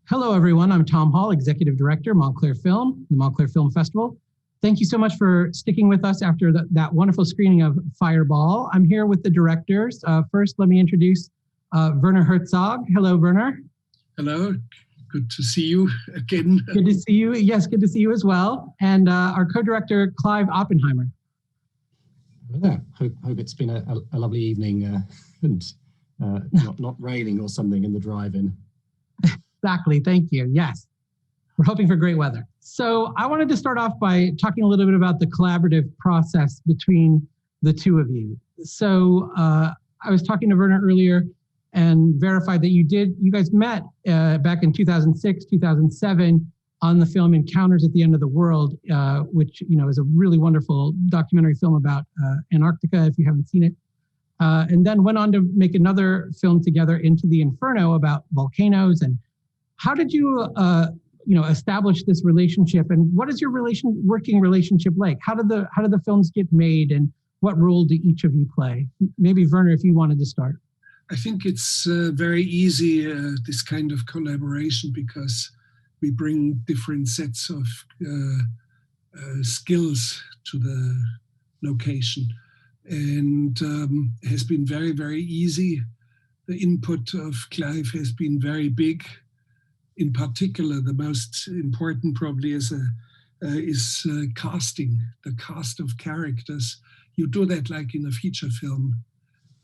Hello, everyone. I'm Tom Hall, Executive Director, Montclair Film, the Montclair Film Festival. Thank you so much for sticking with us after that wonderful screening of Fireball. I'm here with the directors. First, let me introduce Werner Herzog. Hello, Werner. Hello. Good to see you again. Good to see you. Yes, good to see you as well. And our co-director, Clive Oppenheimer. Yeah, hope it's been a lovely evening and not raining or something in the drive-in. Exactly. Thank you. Yes, we're hoping for great weather. So I wanted to start off by talking a little bit about the collaborative process between the two of you. So I was talking to Werner earlier and verified that you guys met back in 2006, 2007 on the film Encounters at the End of the World, which is a really wonderful documentary film about Antarctica, if you haven't seen it. And then went on to make another film together, Into the Inferno, about volcanoes. And how did you, establish this relationship? And what is your working relationship like? How did the films get made, and what role do each of you play? Maybe Werner, if you wanted to start. I think it's very easy, this kind of collaboration, because we bring different sets of skills to the location. And it has been very, very easy. The input of Clive has been very big. In particular, the most important probably is casting, the cast of characters. You do that like in a feature film.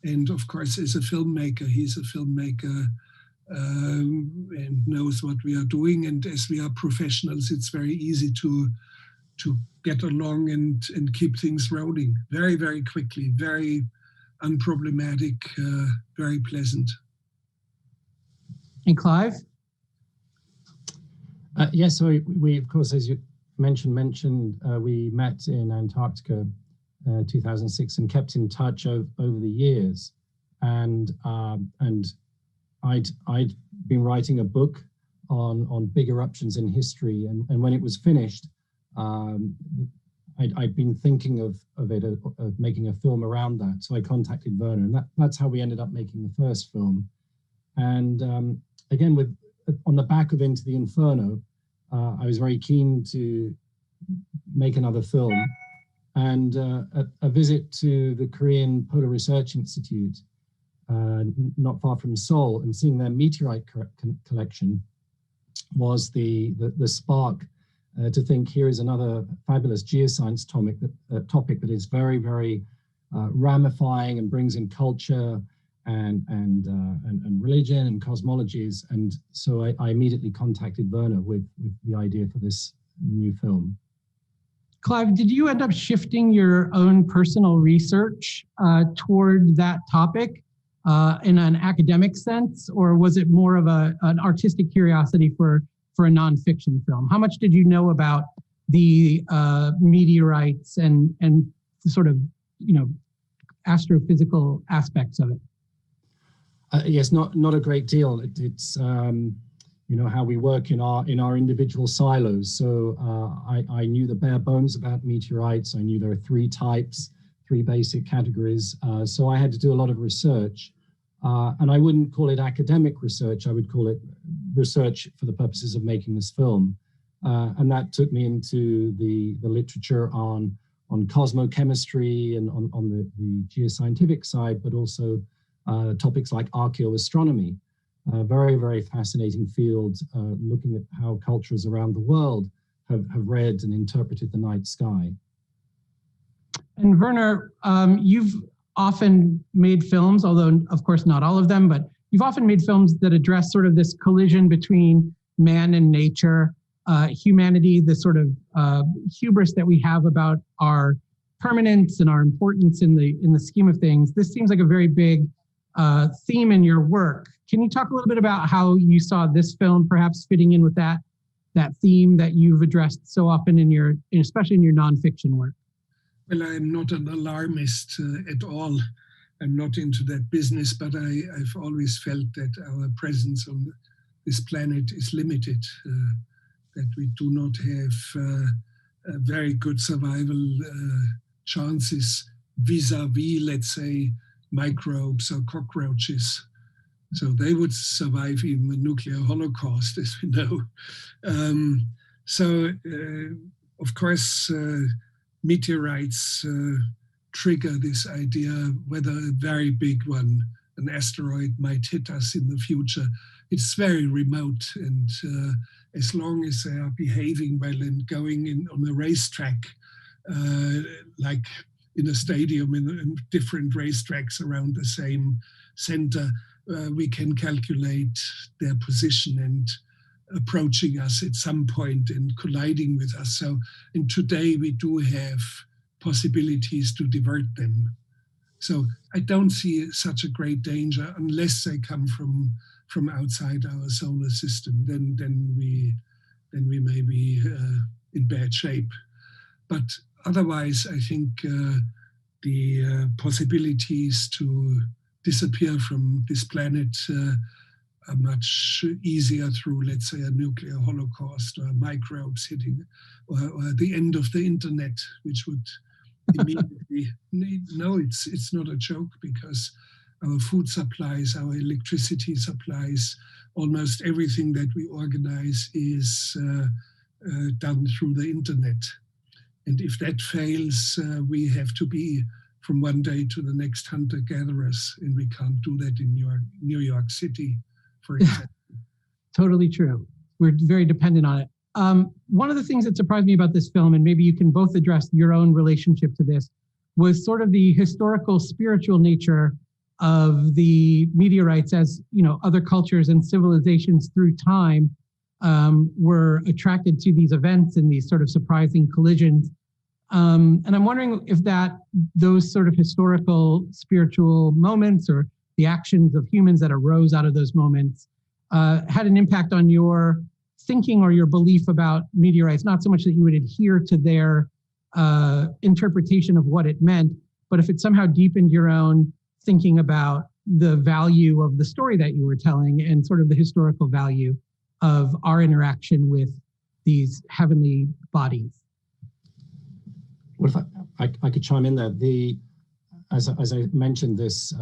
And of course, as a filmmaker, he's a filmmaker and knows what we are doing. And as we are professionals, it's very easy to get along and keep things rolling very, very quickly, very unproblematic, very pleasant. And Clive? Yes, so we, of course, as you mentioned, we met in Antarctica 2006 and kept in touch over the years. And I'd been writing a book on big eruptions in history. And when it was finished, I'd been thinking of making a film around that. So I contacted Werner, and that's how we ended up making the first film. And again, on the back of Into the Inferno, I was very keen to make another film. And a visit to the Korean Polar Research Institute, not far from Seoul, and seeing their meteorite collection was the spark to think, here is another fabulous geoscience topic that is very, very ramifying and brings in culture and religion and cosmologies. And so I immediately contacted Werner with the idea for this new film. Clive, did you end up shifting your own personal research toward that topic in an academic sense, or was it more of an artistic curiosity for a nonfiction film? How much did you know about the meteorites and the sort of astrophysical aspects of it? Yes, not a great deal. It's how we work in our individual silos. So I knew the bare bones about meteorites. I knew there are three types, three basic categories. So I had to do a lot of research. And I wouldn't call it academic research. I would call it research for the purposes of making this film. And that took me into the literature on cosmochemistry and on the geoscientific side, but also topics like archaeoastronomy. Very, very fascinating field, looking at how cultures around the world have read and interpreted the night sky. And Werner, you've often made films, although of course not all of them, but you've often made films that address sort of this collision between man and nature, humanity, the sort of hubris that we have about our permanence and our importance in the scheme of things. This seems like a very big theme in your work. Can you talk a little bit about how you saw this film perhaps fitting in with that theme that you've addressed so often especially in your nonfiction work? Well, I'm not an alarmist at all. I'm not into that business, but I've always felt that our presence on this planet is limited, that we do not have very good survival chances vis-a-vis, let's say, microbes or cockroaches. So they would survive even a nuclear holocaust, as we know. Of course, meteorites trigger this idea whether a very big one, an asteroid, might hit us in the future. It's very remote, and as long as they are behaving well and going in on a racetrack, like in a stadium, in different racetracks around the same center, we can calculate their position and approaching us at some point and colliding with us. So, and today we do have possibilities to divert them. So I don't see such a great danger unless they come from outside our solar system. Then we may be in bad shape. But otherwise, I think the possibilities to disappear from this planet are much easier through, let's say, a nuclear holocaust or microbes hitting, or the end of the internet, which would immediately no, it's not a joke, because our food supplies, our electricity supplies, almost everything that we organize is done through the internet. And if that fails, we have to be from one day to the next hunter-gatherers, and we can't do that in New York City, for example. Totally true. We're very dependent on it. One of the things that surprised me about this film, and maybe you can both address your own relationship to this, was sort of the historical, spiritual nature of the meteorites, as other cultures and civilizations through time were attracted to these events and these sort of surprising collisions. And I'm wondering if those sort of historical, spiritual moments, or the actions of humans that arose out of those moments, had an impact on your thinking or your belief about meteorites. Not so much that you would adhere to their interpretation of what it meant, but if it somehow deepened your own thinking about the value of the story that you were telling, and sort of the historical value of our interaction with these heavenly bodies. Well, if I could chime in there, as I mentioned, this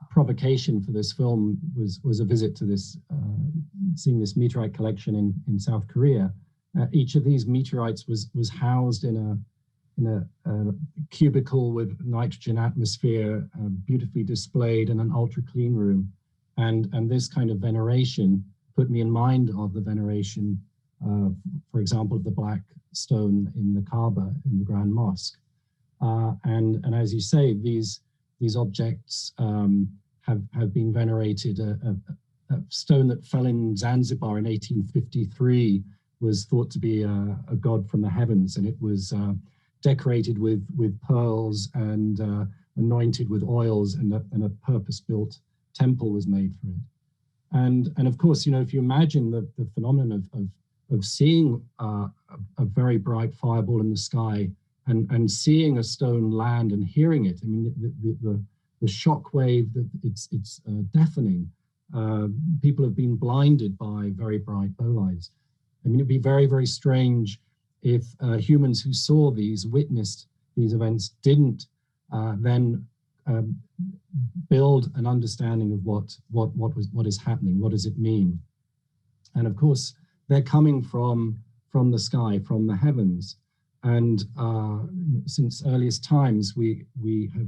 provocation for this film was a visit to this, seeing this meteorite collection in South Korea. Each of these meteorites was housed in a cubicle with nitrogen atmosphere, beautifully displayed in an ultra clean room, and this kind of veneration put me in mind of the veneration, for example, of the black stone in the Kaaba, in the Grand Mosque. And as you say, these objects have been venerated. A stone that fell in Zanzibar in 1853 was thought to be a god from the heavens, and it was decorated with pearls and anointed with oils, and a purpose-built temple was made for it. And of course, if you imagine the phenomenon of seeing a very bright fireball in the sky and seeing a stone land and hearing it, I mean, the shock wave, it's deafening. People have been blinded by very bright bolides. I mean, it'd be very, very strange if humans who saw these, witnessed these events, didn't then build an understanding of what is happening, what does it mean? And of course, they're coming from the sky, from the heavens. And since earliest times, we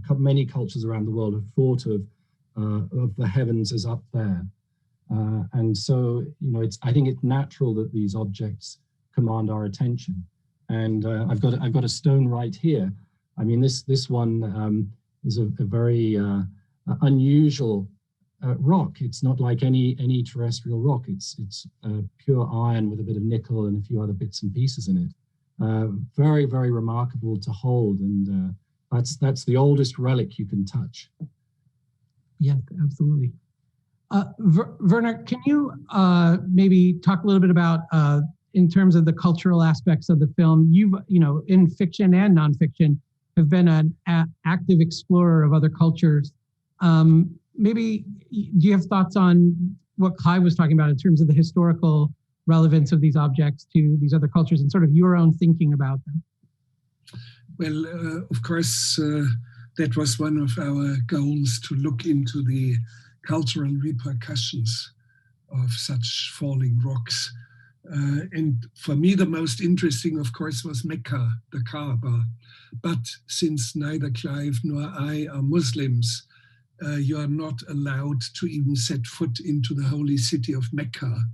have many cultures around the world have thought of the heavens as up there. And so, I think it's natural that these objects command our attention. And I've got a stone right here. I mean, this one is a very unusual rock. It's not like any terrestrial rock. It's pure iron with a bit of nickel and a few other bits and pieces in it. Very, very remarkable to hold, and that's the oldest relic you can touch. Yeah, absolutely. Werner, can you maybe talk a little bit about, in terms of the cultural aspects of the film? You've, in fiction and nonfiction, have been an active explorer of other cultures. Maybe, do you have thoughts on what Clive was talking about in terms of the historical relevance of these objects to these other cultures and sort of your own thinking about them? Well, of course, that was one of our goals, to look into the cultural repercussions of such falling rocks. And for me, the most interesting, of course, was Mecca, the Kaaba. But since neither Clive nor I are Muslims, you are not allowed to even set foot into the holy city of Mecca.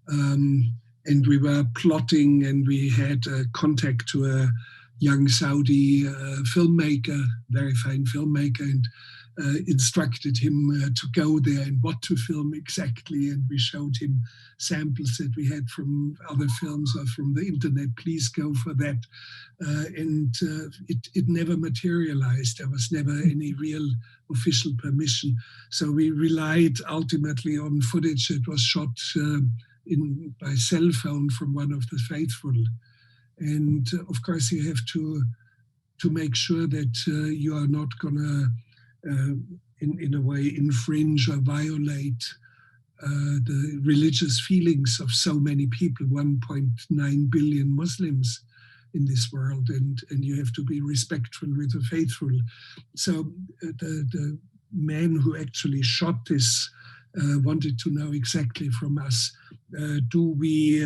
And we were plotting, and we had contact to a young Saudi filmmaker, very fine filmmaker, and instructed him to go there and what to film exactly. And we showed him samples that we had from other films or from the internet. Please go for that. And it never materialized. There was never any real official permission. So we relied ultimately on footage that was shot by cell phone from one of the faithful. And of course, you have to make sure that you are not going to in a way infringe or violate the religious feelings of so many people, 1.9 billion Muslims in this world, and you have to be respectful with the faithful. So the man who actually shot this wanted to know exactly from us, do we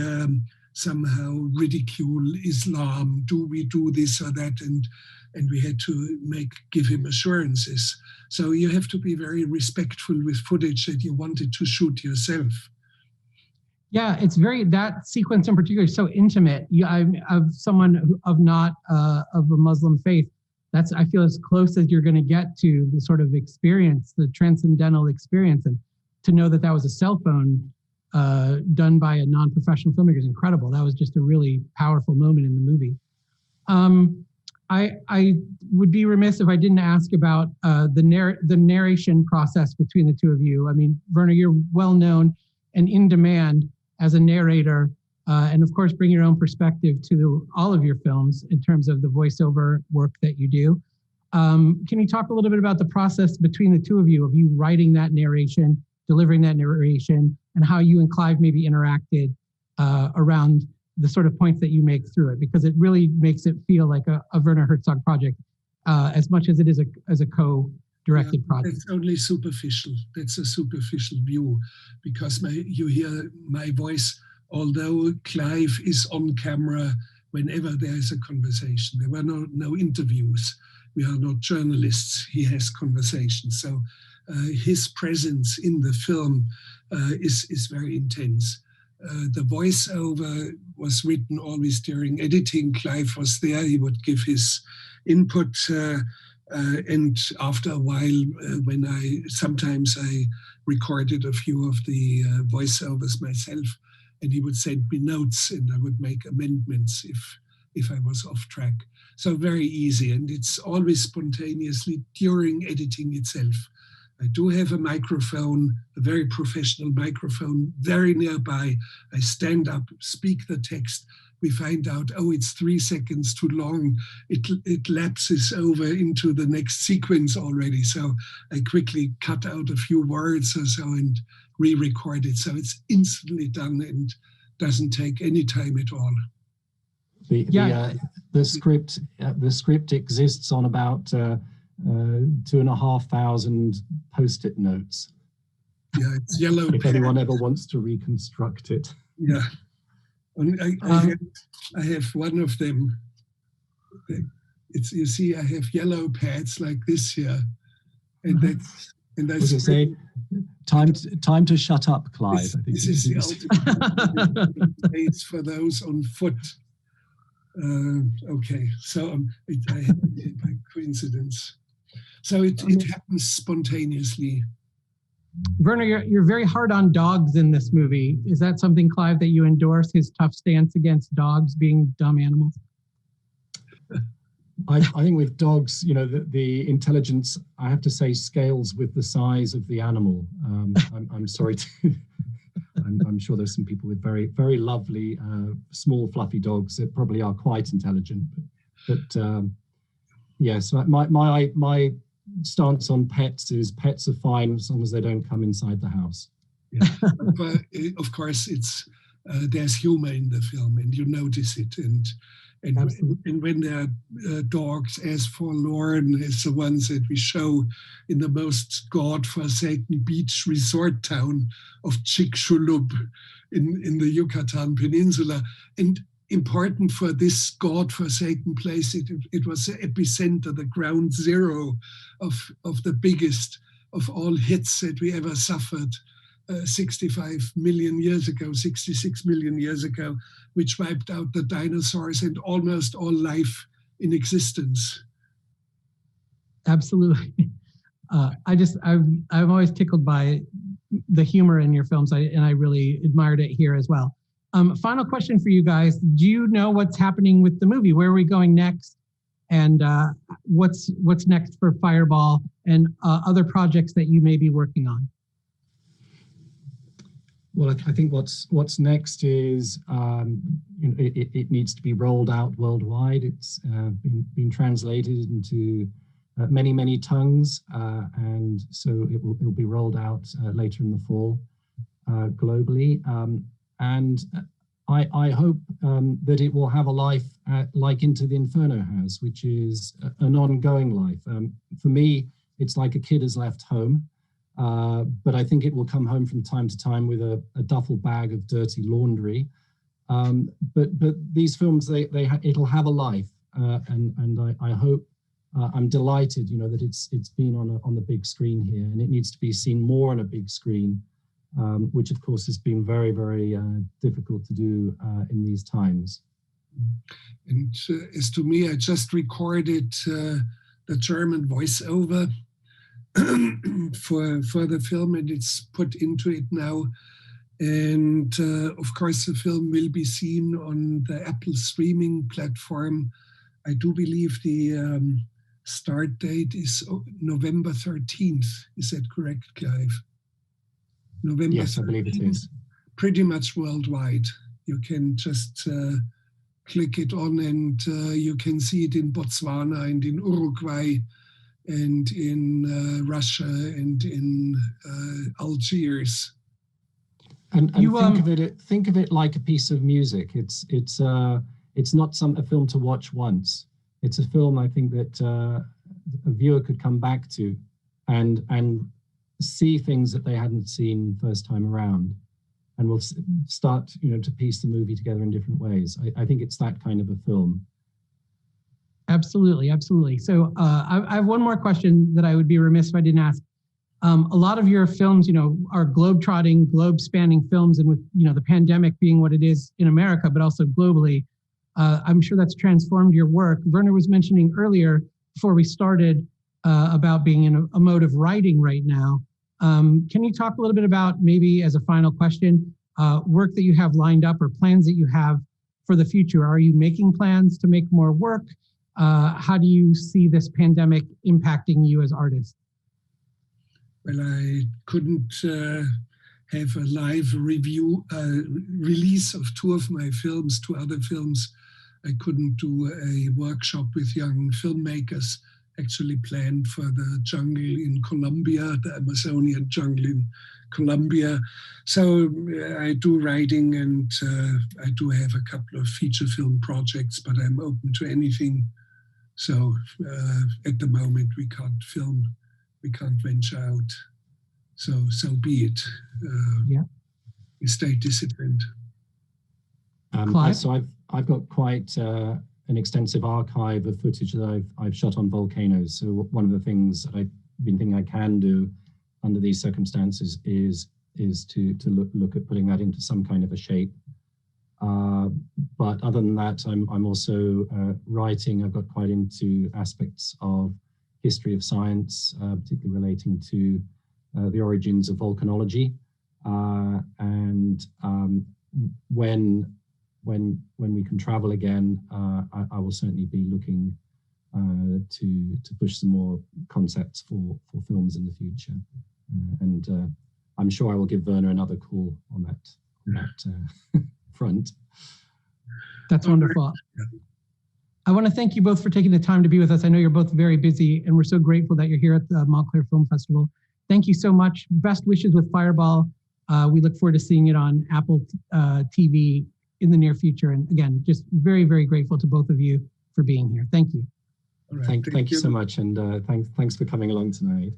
somehow ridicule Islam? Do we do this or that? And we had to give him assurances. So you have to be very respectful with footage that you wanted to shoot yourself. Yeah, it's that sequence in particular is so intimate. I'm of someone of not of a Muslim faith. I feel as close as you're going to get to the sort of experience, the transcendental experience. And to know that was a cell phone done by a non-professional filmmaker is incredible. That was just a really powerful moment in the movie. I would be remiss if I didn't ask about the narration process between the two of you. I mean, Werner, you're well known and in demand as a narrator, and of course, bring your own perspective to all of your films in terms of the voiceover work that you do. Can you talk a little bit about the process between the two of you writing that narration, delivering that narration, and how you and Clive maybe interacted around the sort of points that you make through it, because it really makes it feel like a Werner Herzog project as much as it is a co-directed project. It's only superficial. That's a superficial view, because you hear my voice, although Clive is on camera whenever there is a conversation. There were no interviews. We are not journalists. He has conversations. So his presence in the film is very intense. The voiceover was written always during editing. Clive was there. He would give his input. And after a while, when sometimes I recorded a few of the voiceovers myself, and he would send me notes, and I would make amendments if I was off track. So very easy, and it's always spontaneously during editing itself. I do have a microphone, a very professional microphone, very nearby. I stand up, speak the text. We find out, it's 3 seconds too long. It lapses over into the next sequence already. So I quickly cut out a few words or so and re-record it. So it's instantly done and doesn't take any time at all. The script exists on about 2,500 Post-it notes. Yeah, it's yellow. If anyone ever wants to reconstruct it. Yeah, I have one of them. You see, I have yellow pads like this here, and that's. Say, time to shut up, Clive. This is the ultimate place for those on foot. Okay, so I had it by coincidence. So it happens spontaneously. Werner, you're very hard on dogs in this movie. Is that something, Clive, that you endorse, his tough stance against dogs being dumb animals? I think with dogs, the intelligence, I have to say, scales with the size of the animal. I'm sorry to... I'm sure there's some people with very, very lovely, small, fluffy dogs that probably are quite intelligent. But yes, my stance on pets is pets are fine as long as they don't come inside the house. Yeah. But of course, there's humor in the film, and you notice it, And, Absolutely. and when there are dogs as forlorn as the ones that we show in the most God-forsaken beach resort town of Chicxulub in the Yucatan Peninsula. And important for this God-forsaken place, it was the epicenter, the ground zero of the biggest of all hits that we ever suffered 65 million years ago, 66 million years ago, which wiped out the dinosaurs and almost all life in existence. Absolutely. I'm always tickled by the humor in your films, and I really admired it here as well. Final question for you guys. Do you know what's happening with the movie? Where are we going next? And what's next for Fireball and other projects that you may be working on? Well, I think what's next is it needs to be rolled out worldwide. It's been translated into many tongues, and so it will be rolled out later in the fall globally. And I hope that it will have a life like Into the Inferno has, which is an ongoing life. For me, it's like a kid has left home. But I think it will come home from time to time with a duffel bag of dirty laundry. But these films, it'll have a life, and I hope, I'm delighted, that it's been on the big screen here, and it needs to be seen more on a big screen, which of course has been very, very difficult to do in these times. And as to me, I just recorded the German voiceover for the film, and it's put into it now. And of course, the film will be seen on the Apple streaming platform. I do believe the start date is November 13th. Is that correct, Clive? November yes, 13th. I believe it is. Pretty much worldwide. You can just click it on, and you can see it in Botswana and in Uruguay, and in Russia, and in Algiers. And think of it like a piece of music. It's not a film to watch once. It's a film, I think, that a viewer could come back to and see things that they hadn't seen first time around, and will start to piece the movie together in different ways. I think it's that kind of a film. Absolutely. So I have one more question that I would be remiss if I didn't ask. A lot of your films, are globe-trotting, globe-spanning films, and with the pandemic being what it is in America, but also globally, I'm sure that's transformed your work. Werner was mentioning earlier before we started about being in a mode of writing right now. Can you talk a little bit about, maybe as a final question, work that you have lined up or plans that you have for the future? Are you making plans to make more work? How do you see this pandemic impacting you as artists? Well, I couldn't have a live release of two of my films, two other films. I couldn't do a workshop with young filmmakers, actually planned for the jungle in Colombia, the Amazonian jungle in Colombia. So I do writing, and I do have a couple of feature film projects, but I'm open to anything. So at the moment we can't film, we can't venture out. So be it. We stay disciplined. So I've got quite an extensive archive of footage that I've shot on volcanoes. So one of the things that I've been thinking I can do under these circumstances is to look at putting that into some kind of a shape. But other than that, I'm also writing. I've got quite into aspects of history of science, particularly relating to the origins of volcanology. And when we can travel again, I will certainly be looking to push some more concepts for films in the future. And I'm sure I will give Werner another call on that front. That's wonderful. I want to thank you both for taking the time to be with us. I know you're both very busy, and we're so grateful that you're here at the Montclair Film Festival. Thank you so much. Best wishes with Fireball. We look forward to seeing it on Apple TV in the near future. And again, just very, very grateful to both of you for being here. Thank you. All right, thank you so much. And thanks for coming along tonight.